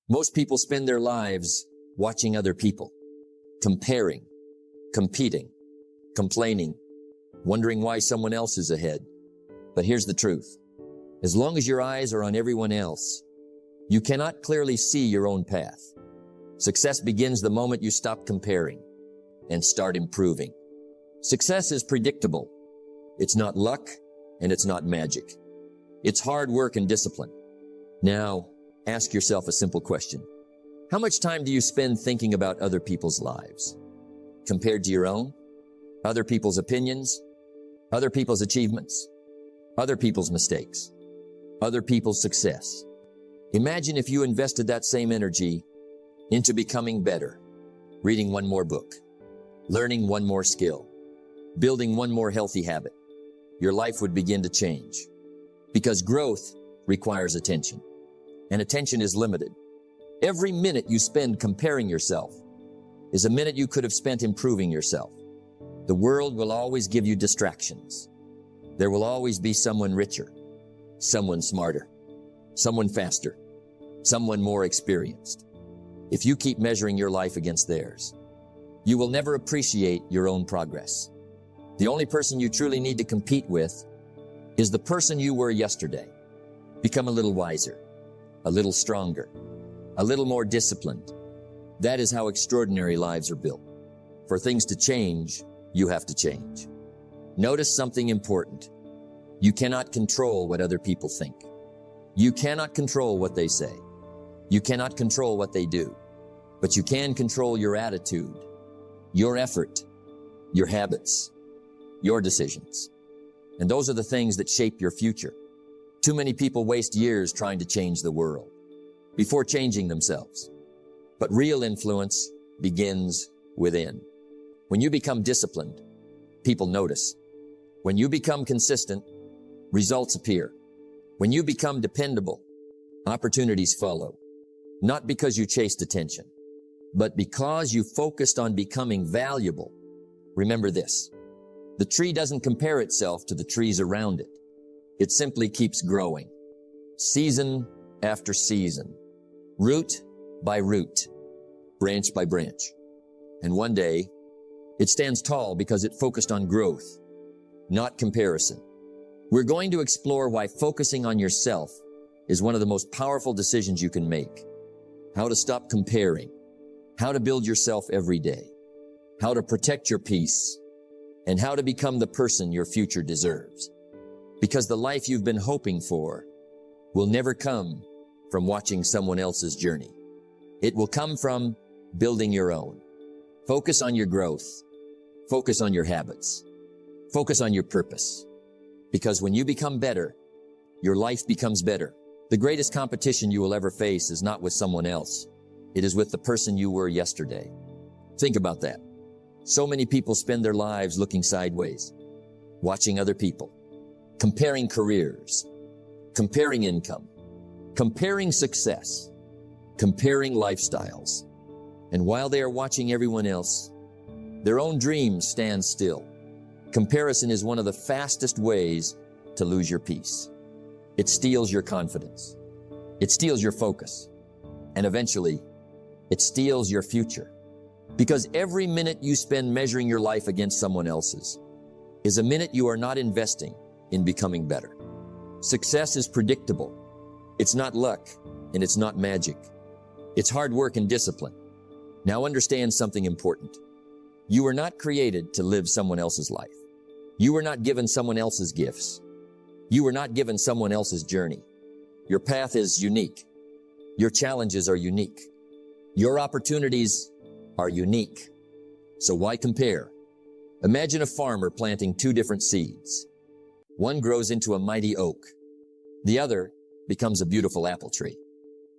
Most people spend their lives watching other people, comparing, competing, complaining, wondering why someone else is ahead. But here's the truth. As long as your eyes are on everyone else, you cannot clearly see your own path. Success begins the moment you stop comparing and start improving. Success is predictable. It's not luck and it's not magic. It's hard work and discipline. Now, ask yourself a simple question. How much time do you spend thinking about other people's lives compared to your own? Other people's opinions, other people's achievements, other people's mistakes, other people's success. Imagine if you invested that same energy into becoming better, reading one more book, learning one more skill, building one more healthy habit. Your life would begin to change because growth requires attention, and attention is limited. Every minute you spend comparing yourself is a minute you could have spent improving yourself. The world will always give you distractions. There will always be someone richer, someone smarter, someone faster, someone more experienced. If you keep measuring your life against theirs, you will never appreciate your own progress. The only person you truly need to compete with is the person you were yesterday. Become a little wiser, a little stronger, a little more disciplined. That is how extraordinary lives are built. For things to change, you have to change. Notice something important. You cannot control what other people think. You cannot control what they say. You cannot control what they do. But you can control your attitude, your effort, your habits, your decisions. And those are the things that shape your future. Too many people waste years trying to change the world before changing themselves. But real influence begins within. When you become disciplined, people notice. When you become consistent, results appear. When you become dependable, opportunities follow. Not because you chased attention, but because you focused on becoming valuable. Remember this. The tree doesn't compare itself to the trees around it. It simply keeps growing, season after season, root by root, branch by branch. And one day, it stands tall because it focused on growth, not comparison. We're going to explore why focusing on yourself is one of the most powerful decisions you can make. How to stop comparing, how to build yourself every day, how to protect your peace, and how to become the person your future deserves. Because the life you've been hoping for will never come from watching someone else's journey. It will come from building your own. Focus on your growth. Focus on your habits. Focus on your purpose. Because when you become better, your life becomes better. The greatest competition you will ever face is not with someone else. It is with the person you were yesterday. Think about that. So many people spend their lives looking sideways, watching other people, comparing careers, comparing income, comparing success, comparing lifestyles. And while they are watching everyone else, their own dreams stand still. Comparison is one of the fastest ways to lose your peace. It steals your confidence. It steals your focus. And eventually, it steals your future. Because every minute you spend measuring your life against someone else's is a minute you are not investing in becoming better. Success is predictable. It's not luck, and it's not magic. It's hard work and discipline. Now understand something important. You were not created to live someone else's life. You were not given someone else's gifts. You were not given someone else's journey. Your path is unique. Your challenges are unique. Your opportunities are unique. So why compare? Imagine a farmer planting two different seeds. One grows into a mighty oak. The other becomes a beautiful apple tree.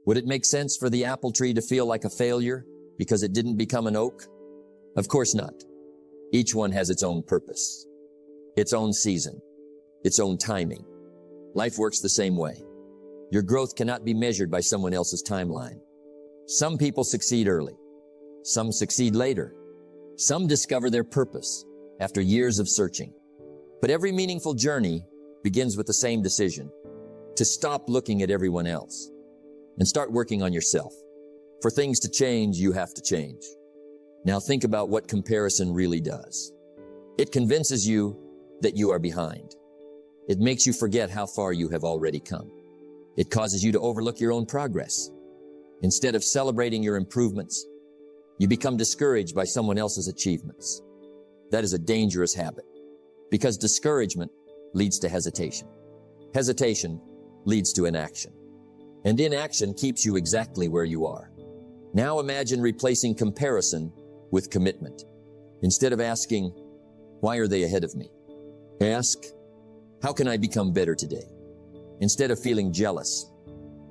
Would it make sense for the apple tree to feel like a failure because it didn't become an oak? Of course not. Each one has its own purpose, its own season, its own timing. Life works the same way. Your growth cannot be measured by someone else's timeline. Some people succeed early. Some succeed later. Some discover their purpose after years of searching. But every meaningful journey begins with the same decision: to stop looking at everyone else and start working on yourself. For things to change, you have to change. Now think about what comparison really does. It convinces you that you are behind. It makes you forget how far you have already come. It causes you to overlook your own progress. Instead of celebrating your improvements, you become discouraged by someone else's achievements. That is a dangerous habit because discouragement leads to hesitation. Hesitation leads to inaction. And inaction keeps you exactly where you are. Now imagine replacing comparison with commitment. Instead of asking, why are they ahead of me? Ask, how can I become better today? Instead of feeling jealous,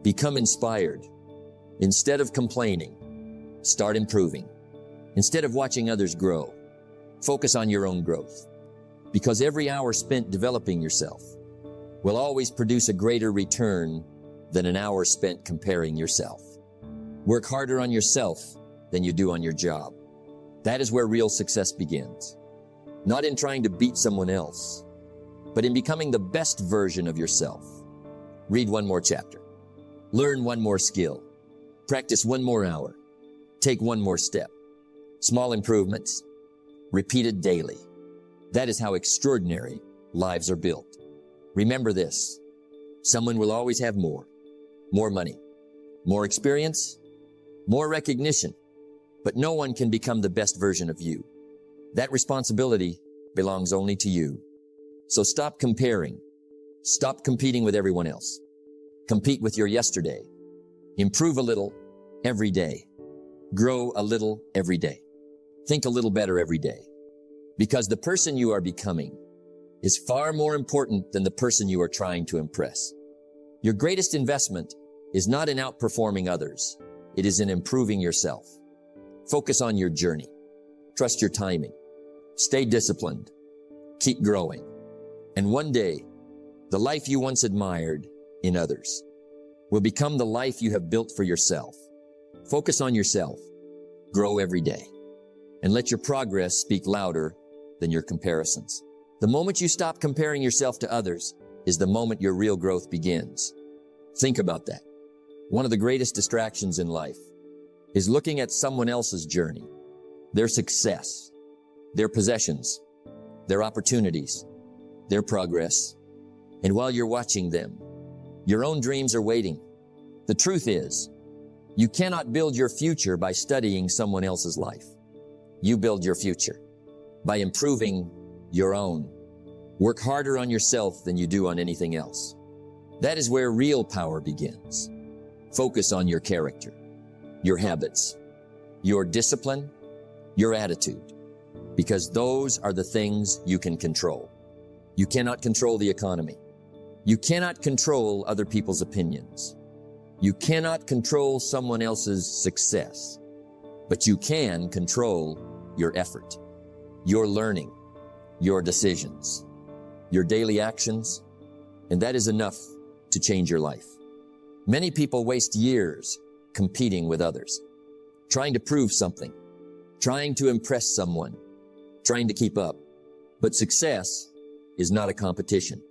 become inspired. Instead of complaining, start improving. Instead of watching others grow, focus on your own growth. Because every hour spent developing yourself will always produce a greater return than an hour spent comparing yourself. Work harder on yourself than you do on your job. That is where real success begins. Not in trying to beat someone else, but in becoming the best version of yourself. Read one more chapter. Learn one more skill. Practice one more hour. Take one more step. Small improvements, repeated daily. That is how extraordinary lives are built. Remember this, someone will always have more money, more experience, more recognition, but no one can become the best version of you. That responsibility belongs only to you. So stop comparing. Stop competing with everyone else. Compete with your yesterday. Improve a little every day. Grow a little every day. Think a little better every day. Because the person you are becoming is far more important than the person you are trying to impress. Your greatest investment is not in outperforming others. It is in improving yourself. Focus on your journey. Trust your timing. Stay disciplined. Keep growing. And one day, the life you once admired in others will become the life you have built for yourself. Focus on yourself. Grow every day. And let your progress speak louder than your comparisons. The moment you stop comparing yourself to others is the moment your real growth begins. Think about that. One of the greatest distractions in life is looking at someone else's journey, their success, their possessions, their opportunities, their progress. And while you're watching them, your own dreams are waiting. The truth is, you cannot build your future by studying someone else's life. You build your future by improving your own. Work harder on yourself than you do on anything else. That is where real power begins. Focus on your character, your habits, your discipline, your attitude, because those are the things you can control. You cannot control the economy. You cannot control other people's opinions. You cannot control someone else's success, but you can control your effort, your learning, your decisions, your daily actions, and that is enough to change your life. Many people waste years competing with others, trying to prove something, trying to impress someone, trying to keep up. But success is not a competition.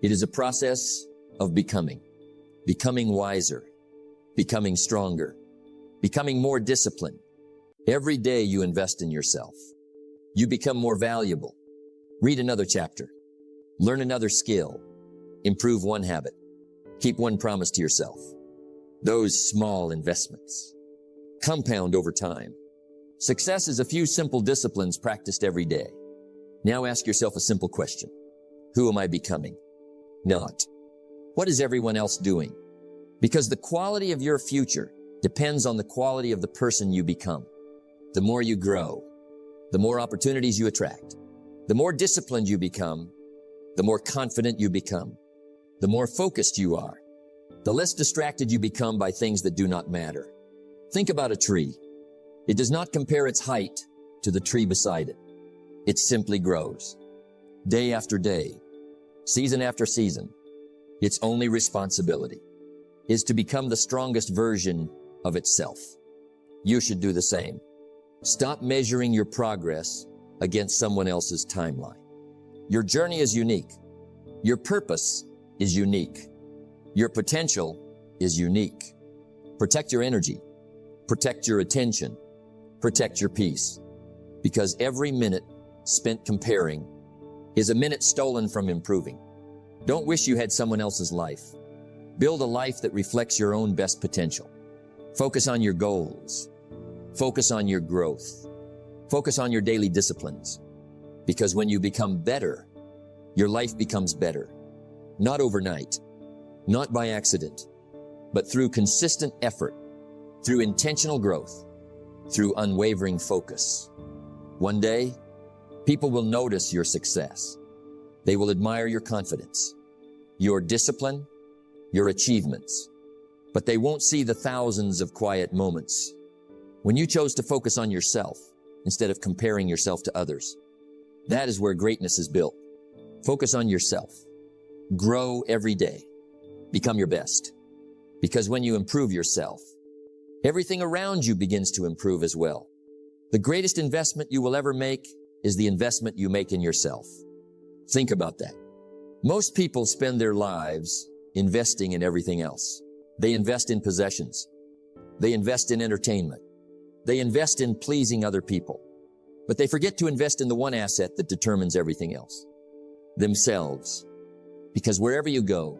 It is a process of becoming wiser, becoming stronger, becoming more disciplined. Every day you invest in yourself, you become more valuable. Read another chapter, learn another skill, improve one habit, keep one promise to yourself. Those small investments compound over time. Success is a few simple disciplines practiced every day. Now ask yourself a simple question. Who am I becoming? Not, what is everyone else doing? Because the quality of your future depends on the quality of the person you become. The more you grow, the more opportunities you attract. The more disciplined you become, the more confident you become. The more focused you are, the less distracted you become by things that do not matter. Think about a tree. It does not compare its height to the tree beside it. It simply grows. Day after day, season after season, its only responsibility is to become the strongest version of itself. You should do the same. Stop measuring your progress against someone else's timeline. Your journey is unique. Your purpose is unique. Your potential is unique. Protect your energy. Protect your attention. Protect your peace. Because every minute spent comparing is a minute stolen from improving. Don't wish you had someone else's life. Build a life that reflects your own best potential. Focus on your goals. Focus on your growth. Focus on your daily disciplines. Because when you become better, your life becomes better. Not overnight, not by accident, but through consistent effort, through intentional growth, through unwavering focus. One day, people will notice your success. They will admire your confidence, your discipline, your achievements, but they won't see the thousands of quiet moments when you chose to focus on yourself instead of comparing yourself to others. That is where greatness is built. Focus on yourself. Grow every day. Become your best. Because when you improve yourself, everything around you begins to improve as well. The greatest investment you will ever make is the investment you make in yourself. Think about that. Most people spend their lives investing in everything else. They invest in possessions. They invest in entertainment. They invest in pleasing other people. But they forget to invest in the one asset that determines everything else: themselves. Because wherever you go,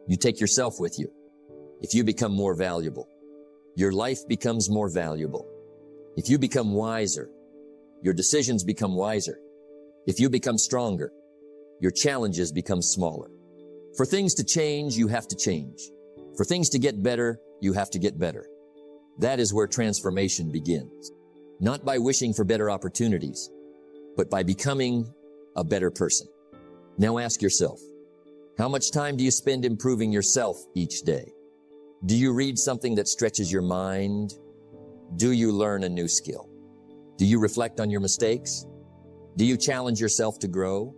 you take yourself with you. If you become more valuable, your life becomes more valuable. If you become wiser, your decisions become wiser. If you become stronger, your challenges become smaller. For things to change, you have to change. For things to get better, you have to get better. That is where transformation begins. Not by wishing for better opportunities, but by becoming a better person. Now ask yourself, how much time do you spend improving yourself each day? Do you read something that stretches your mind? Do you learn a new skill? Do you reflect on your mistakes? Do you challenge yourself to grow?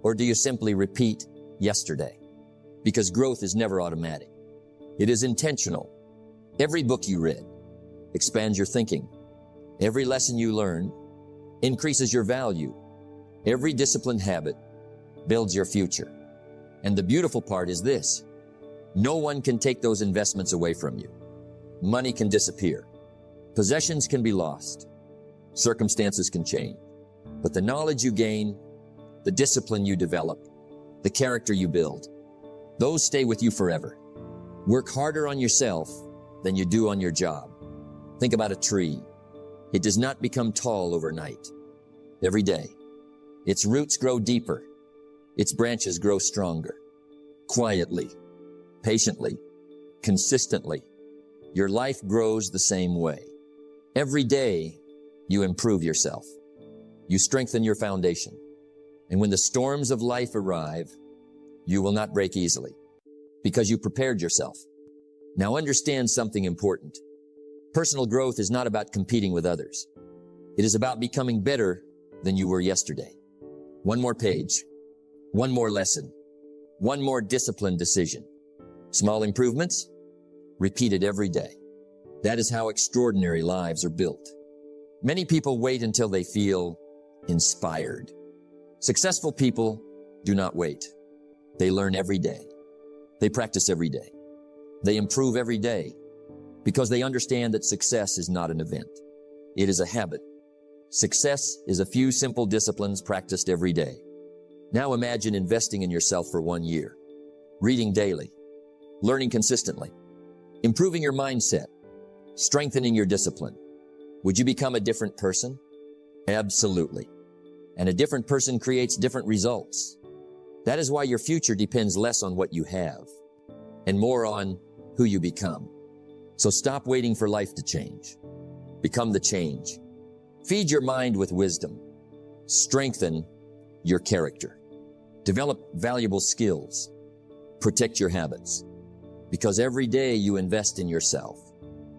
Or do you simply repeat yesterday? Because growth is never automatic. It is intentional. Every book you read expands your thinking. Every lesson you learn increases your value. Every disciplined habit builds your future. And the beautiful part is this: no one can take those investments away from you. Money can disappear. Possessions can be lost. Circumstances can change. But the knowledge you gain, the discipline you develop, the character you build, those stay with you forever. Work harder on yourself than you do on your job. Think about a tree. It does not become tall overnight. Every day, its roots grow deeper. Its branches grow stronger. Quietly, patiently, consistently, your life grows the same way. Every day, you improve yourself. You strengthen your foundation. And when the storms of life arrive, you will not break easily because you prepared yourself. Now understand something important. Personal growth is not about competing with others. It is about becoming better than you were yesterday. One more page, one more lesson, one more disciplined decision. Small improvements, repeated every day. That is how extraordinary lives are built. Many people wait until they feel inspired. Successful people do not wait. They learn every day. They practice every day. They improve every day because they understand that success is not an event. It is a habit. Success is a few simple disciplines practiced every day. Now imagine investing in yourself for 1 year, reading daily, learning consistently, improving your mindset, strengthening your discipline. Would you become a different person? Absolutely. And a different person creates different results. That is why your future depends less on what you have and more on who you become. So stop waiting for life to change. Become the change. Feed your mind with wisdom. Strengthen your character. Develop valuable skills. Protect your habits. Because every day you invest in yourself,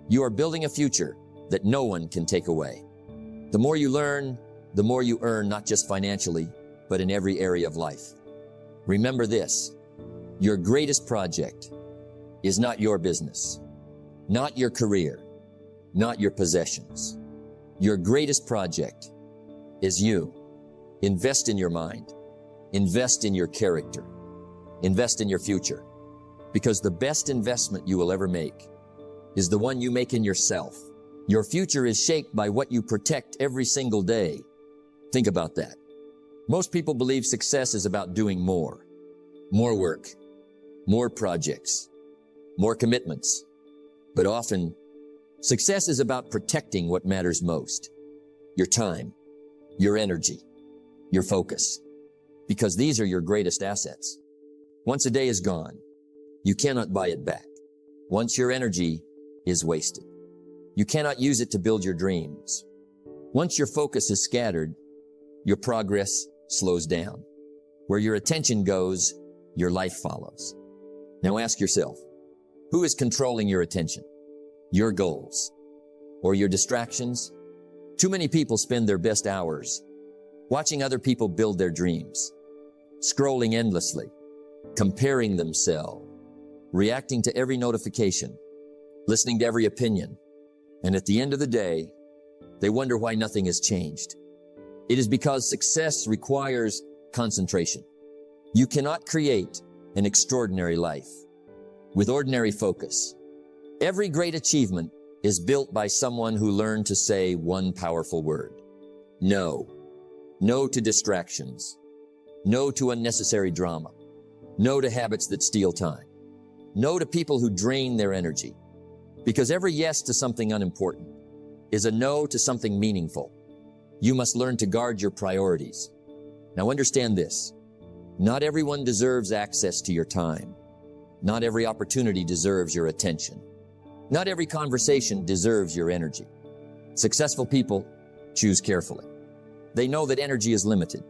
you are building a future that no one can take away. The more you learn, the more you earn, not just financially, but in every area of life. Remember this: your greatest project is not your business, not your career, not your possessions. Your greatest project is you. Invest in your mind. Invest in your character. Invest in your future. Because the best investment you will ever make is the one you make in yourself. Your future is shaped by what you protect every single day. Think about that. Most people believe success is about doing more work, more projects, more commitments. But often, success is about protecting what matters most. Your time, your energy, your focus. Because these are your greatest assets. Once a day is gone, you cannot buy it back. Once your energy is wasted, you cannot use it to build your dreams. Once your focus is scattered, your progress slows down. Where your attention goes, your life follows. Now ask yourself, who is controlling your attention? Your goals or your distractions? Too many people spend their best hours watching other people build their dreams, scrolling endlessly, comparing themselves, reacting to every notification, listening to every opinion. And at the end of the day, they wonder why nothing has changed. It is because success requires concentration. You cannot create an extraordinary life with ordinary focus. Every great achievement is built by someone who learned to say one powerful word. No. No to distractions. No to unnecessary drama. No to habits that steal time. No to people who drain their energy. Because every yes to something unimportant is a no to something meaningful. You must learn to guard your priorities. Now understand this. Not everyone deserves access to your time. Not every opportunity deserves your attention. Not every conversation deserves your energy. Successful people choose carefully. They know that energy is limited,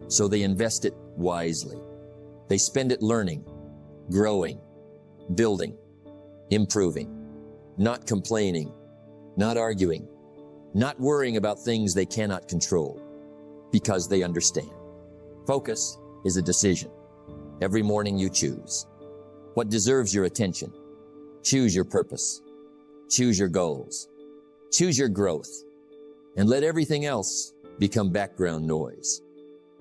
so they invest it wisely. They spend it learning, growing, building, improving, not complaining, not arguing, not worrying about things they cannot control, because they understand. Focus is a decision. Every morning you choose what deserves your attention. Choose your purpose. Choose your goals. Choose your growth. And let everything else become background noise.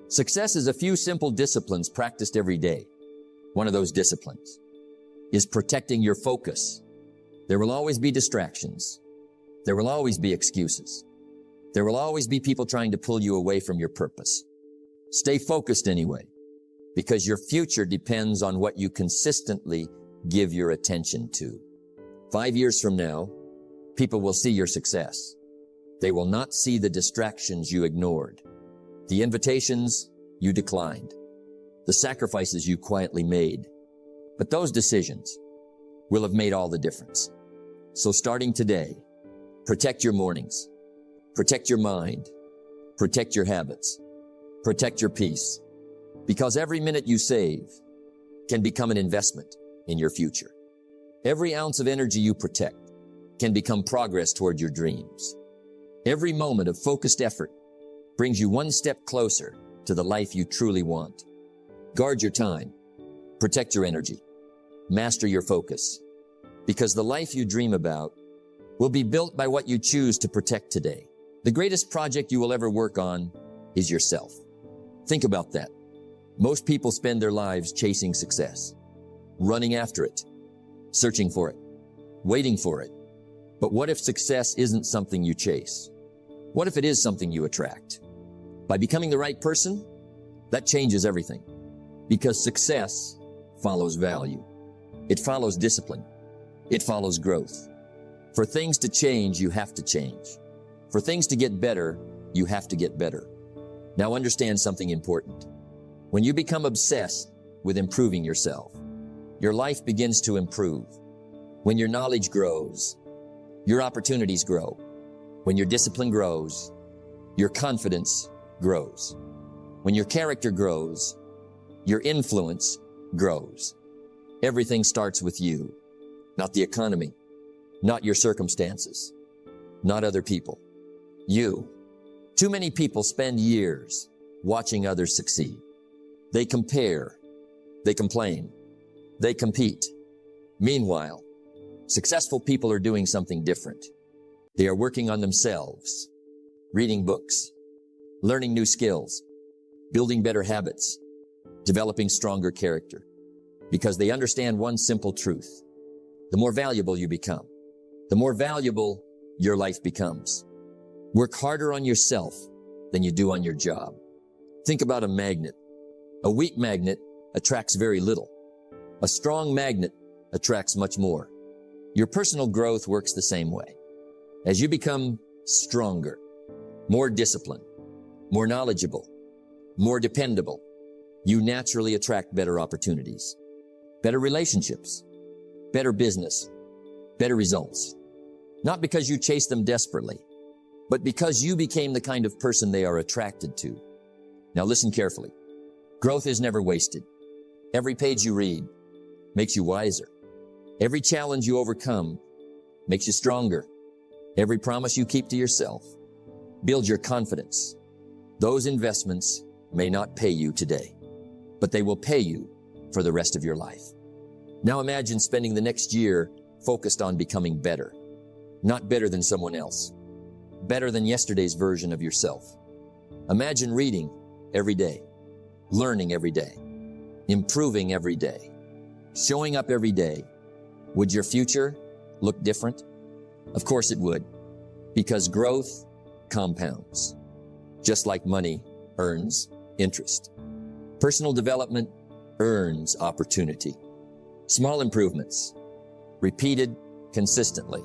Success is a few simple disciplines practiced every day. One of those disciplines is protecting your focus. There will always be distractions. There will always be excuses. There will always be people trying to pull you away from your purpose. Stay focused anyway, because your future depends on what you consistently give your attention to. 5 years from now, people will see your success. They will not see the distractions you ignored, the invitations you declined, the sacrifices you quietly made. But those decisions will have made all the difference. So starting today, protect your mornings, protect your mind, protect your habits, protect your peace, because every minute you save can become an investment in your future. Every ounce of energy you protect can become progress toward your dreams. Every moment of focused effort brings you one step closer to the life you truly want. Guard your time, protect your energy, master your focus, because the life you dream about will be built by what you choose to protect today. The greatest project you will ever work on is yourself. Think about that. Most people spend their lives chasing success, running after it, searching for it, waiting for it. But what if success isn't something you chase? What if it is something you attract? By becoming the right person, that changes everything. Because success follows value. It follows discipline. It follows growth. For things to change, you have to change. For things to get better, you have to get better. Now understand something important. When you become obsessed with improving yourself, your life begins to improve. When your knowledge grows, your opportunities grow. When your discipline grows, your confidence grows. When your character grows, your influence grows. Everything starts with you, not the economy, not your circumstances, not other people. You. Too many people spend years watching others succeed. They compare, they complain, they compete. Meanwhile, successful people are doing something different. They are working on themselves, reading books, learning new skills, building better habits, developing stronger character, because they understand one simple truth. The more valuable you become, the more valuable your life becomes. Work harder on yourself than you do on your job. Think about a magnet. A weak magnet attracts very little. A strong magnet attracts much more. Your personal growth works the same way. As you become stronger, more disciplined, more knowledgeable, more dependable, you naturally attract better opportunities, better relationships, better business, better results. Not because you chase them desperately, but because you became the kind of person they are attracted to. Now listen carefully. Growth is never wasted. Every page you read makes you wiser. Every challenge you overcome makes you stronger. Every promise you keep to yourself builds your confidence. Those investments may not pay you today, but they will pay you for the rest of your life. Now imagine spending the next year focused on becoming better. Not better than someone else, better than yesterday's version of yourself. Imagine reading every day, learning every day, improving every day, showing up every day. Would your future look different? Of course it would, because growth compounds, just like money earns interest. Personal development earns opportunity. Small improvements, repeated consistently,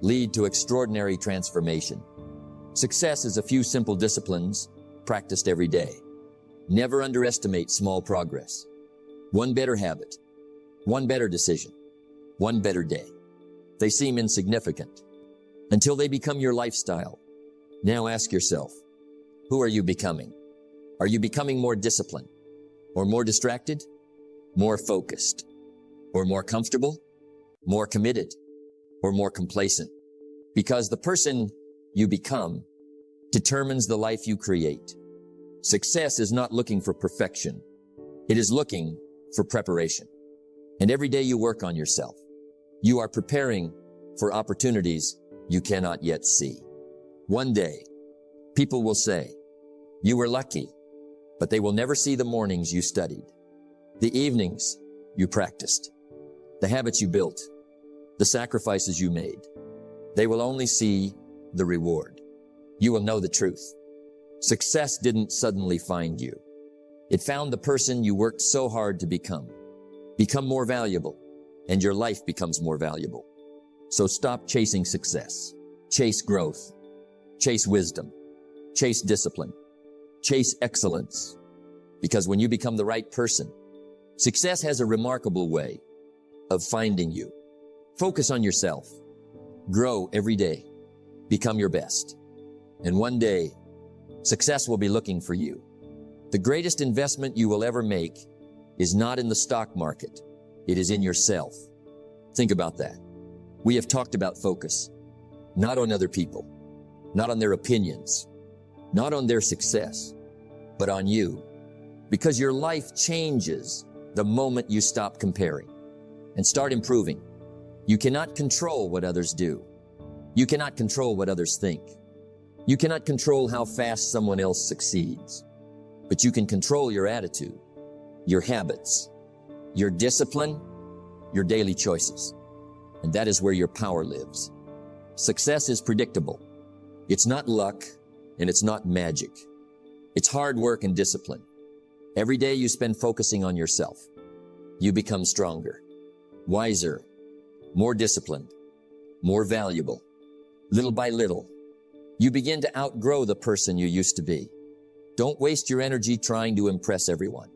lead to extraordinary transformation. Success is a few simple disciplines practiced every day. Never underestimate small progress. One better habit, one better decision, one better day. They seem insignificant until they become your lifestyle. Now ask yourself, who are you becoming? Are you becoming more disciplined, or more distracted, more focused, or more comfortable, more committed, or more complacent? Because the person you become determines the life you create. Success is not looking for perfection. It is looking for preparation. And every day you work on yourself, you are preparing for opportunities you cannot yet see. One day, people will say, you were lucky, but they will never see the mornings you studied, the evenings you practiced, the habits you built, the sacrifices you made. They will only see the reward. You will know the truth. Success didn't suddenly find you. It found the person you worked so hard to become. Become more valuable, and your life becomes more valuable. So stop chasing success. Chase growth. Chase wisdom. Chase discipline. Chase excellence. Because when you become the right person, success has a remarkable way of finding you. Focus on yourself. Grow every day. Become your best. And one day, success will be looking for you. The greatest investment you will ever make is not in the stock market. It is in yourself. Think about that. We have talked about focus, not on other people, not on their opinions, not on their success, but on you. Because your life changes the moment you stop comparing and start improving. You cannot control what others do. You cannot control what others think. You cannot control how fast someone else succeeds. But you can control your attitude, your habits, your discipline, your daily choices. And that is where your power lives. Success is predictable. It's not luck, and it's not magic. It's hard work and discipline. Every day you spend focusing on yourself, you become stronger, wiser, more disciplined, more valuable. Little by little, you begin to outgrow the person you used to be. Don't waste your energy trying to impress everyone.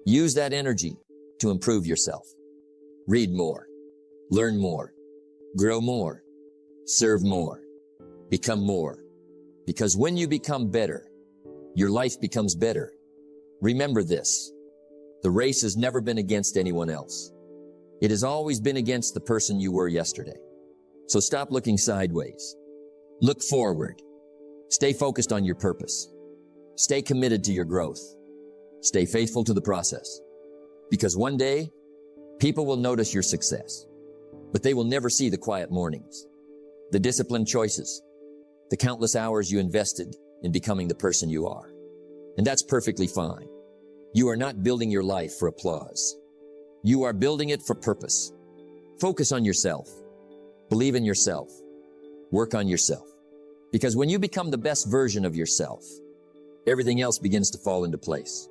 Use that energy to improve yourself. Read more, learn more, grow more, serve more, become more. Because when you become better, your life becomes better. Remember this, the race has never been against anyone else. It has always been against the person you were yesterday. So stop looking sideways. Look forward. Stay focused on your purpose. Stay committed to your growth. Stay faithful to the process. Because one day, people will notice your success, but they will never see the quiet mornings, the disciplined choices, the countless hours you invested in becoming the person you are. And that's perfectly fine. You are not building your life for applause. You are building it for purpose. Focus on yourself. Believe in yourself. Work on yourself. Because when you become the best version of yourself, everything else begins to fall into place.